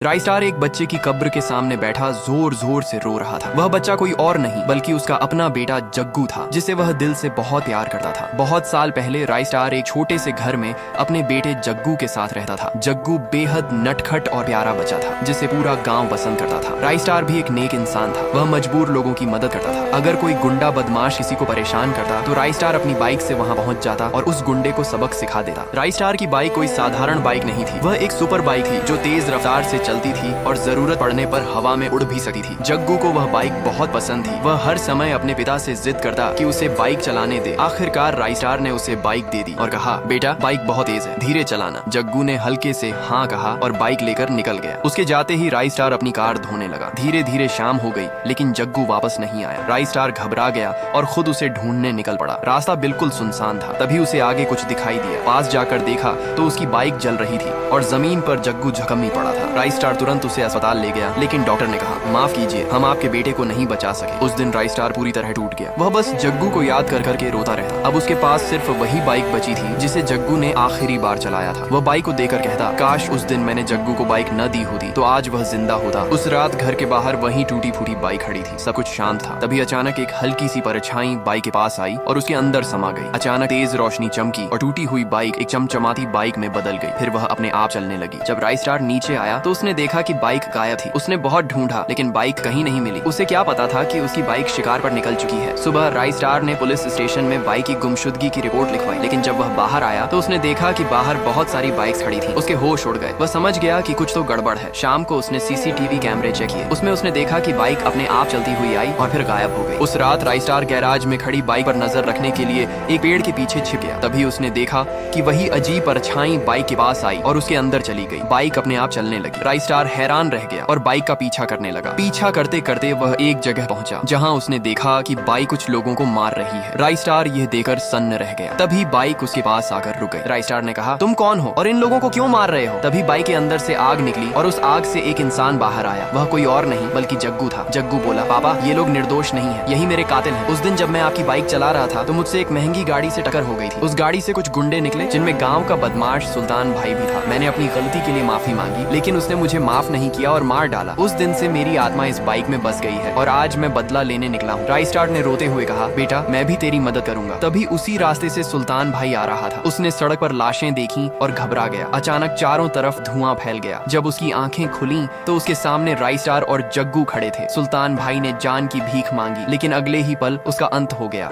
राई स्टार एक बच्चे की कब्र के सामने बैठा जोर जोर से रो रहा था। वह बच्चा कोई और नहीं बल्कि उसका अपना बेटा जग्गू था, जिसे वह दिल से बहुत प्यार करता था। बहुत साल पहले राई स्टार एक छोटे से घर में अपने बेटे जग्गू के साथ रहता था। जग्गू बेहद नटखट और प्यारा बच्चा था, जिसे पूरा गांव पसंद करता था। राई स्टार भी एक नेक इंसान था। वह मजबूर लोगों की मदद करता था। अगर कोई गुंडा बदमाश किसी को परेशान करता तो राई स्टार अपनी बाइक से वहां पहुंच जाता और उस गुंडे को सबक सिखा देता। राई स्टार की बाइक कोई साधारण बाइक नहीं थी, वह एक सुपर बाइक थी जो तेज रफ्तार से चलती थी और जरूरत पड़ने पर हवा में उड़ भी सकती थी। जग्गू को वह बाइक बहुत पसंद थी। वह हर समय अपने पिता से जिद करता कि उसे बाइक चलाने दे। आखिरकार राई स्टार ने उसे बाइक दे दी और कहा, बेटा बाइक बहुत तेज है, धीरे चलाना। जग्गू ने हल्के से हाँ कहा और बाइक लेकर निकल गया। उसके जाते ही राई स्टार अपनी कार धोने लगा। धीरे धीरे शाम हो गई, लेकिन जग्गू वापस नहीं आया। राई स्टार घबरा गया और खुद उसे ढूंढने निकल पड़ा। रास्ता बिल्कुल सुनसान था। तभी उसे आगे कुछ दिखाई दिया। पास जाकर देखा तो उसकी बाइक जल रही थी और जमीन पर जग्गू जख्मी पड़ा था। राई स्टार तुरंत उसे अस्पताल ले गया, लेकिन डॉक्टर ने कहा, माफ कीजिए, हम आपके बेटे को नहीं बचा सके। उस दिन राई स्टार पूरी तरह टूट गया। वह बस जग्गू को याद कर करके रोता रहता। अब उसके पास सिर्फ वही बाइक बची थी जिसे जग्गू ने आखिरी बार चलाया था। वह बाइक को देकर कहता, काश उस दिन मैंने जग्गू को बाइक न दी होती तो आज वह जिंदा होता। उस रात घर के बाहर वही टूटी फूटी बाइक खड़ी थी। सब कुछ शांत था। तभी अचानक एक हल्की सी परछाई बाइक के पास आई और उसके अंदर समा गई। अचानक तेज रोशनी चमकी और टूटी हुई बाइक एक चमचमाती बाइक में बदल गई। फिर वह अपने आप चलने लगी। जब राई स्टार नीचे आया तो उसने देखा कि बाइक गायब थी। उसने बहुत ढूंढा, लेकिन बाइक कहीं नहीं मिली। उसे क्या पता था कि उसकी बाइक शिकार पर निकल चुकी है। सुबह राई स्टार ने पुलिस स्टेशन में बाइक की गुमशुदगी की रिपोर्ट लिखवाई, लेकिन जब वह बाहर आया तो उसने देखा कि बाहर बहुत सारी बाइक्स खड़ी थी। उसके होश उड़ गए। वह समझ गया कि कुछ तो गड़बड़ है। शाम को उसने सीसीटीवी कैमरे चेक किए। उसमें उसने देखा कि बाइक अपने आप चलती हुई आई और फिर गायब हो गई। उस रात राई स्टार गैराज में खड़ी बाइक पर नजर रखने के लिए एक पेड़ के पीछे छिप गया। तभी उसने देखा कि वही अजीब परछाई बाइक के पास आई और उसके अंदर चली गई। बाइक अपने आप चलने लगी। राई स्टार हैरान रह गया और बाइक का पीछा करने लगा। पीछा करते करते वह एक जगह पहुंचा जहां उसने देखा कि बाइक कुछ लोगों को मार रही है। राई स्टार यह देखकर सन्न रह गया। तभी बाइक उसके पास आकर रुक गई। राई स्टार ने कहा, तुम कौन हो और इन लोगों को क्यों मार रहे हो? तभी बाइक के अंदर से आग निकली और उस आग से एक इंसान बाहर आया। वह कोई और नहीं बल्कि जग्गू था। जग्गू बोला, पापा ये लोग निर्दोष नहीं है, यही मेरे कातिल हैं। उस दिन जब मैं आपकी बाइक चला रहा था तो मुझसे एक महंगी गाड़ी से टक्कर हो गई थी। उस गाड़ी से कुछ गुंडे निकले जिनमें गाँव का बदमाश सुल्तान भाई भी था। मैंने अपनी गलती के लिए माफी मांगी, लेकिन उसने मुझे माफ नहीं किया और मार डाला। उस दिन से मेरी आत्मा इस बाइक में बस गई है और आज मैं बदला लेने निकला हूँ। राई स्टार ने रोते हुए कहा, बेटा मैं भी तेरी मदद करूंगा। तभी उसी रास्ते से सुल्तान भाई आ रहा था। उसने सड़क पर लाशें देखी और घबरा गया। अचानक चारों तरफ धुआं फैल गया। जब उसकी आंखें खुली तो उसके सामने राई स्टार और जग्गू खड़े थे। सुल्तान भाई ने जान की भीख मांगी, लेकिन अगले ही पल उसका अंत हो गया।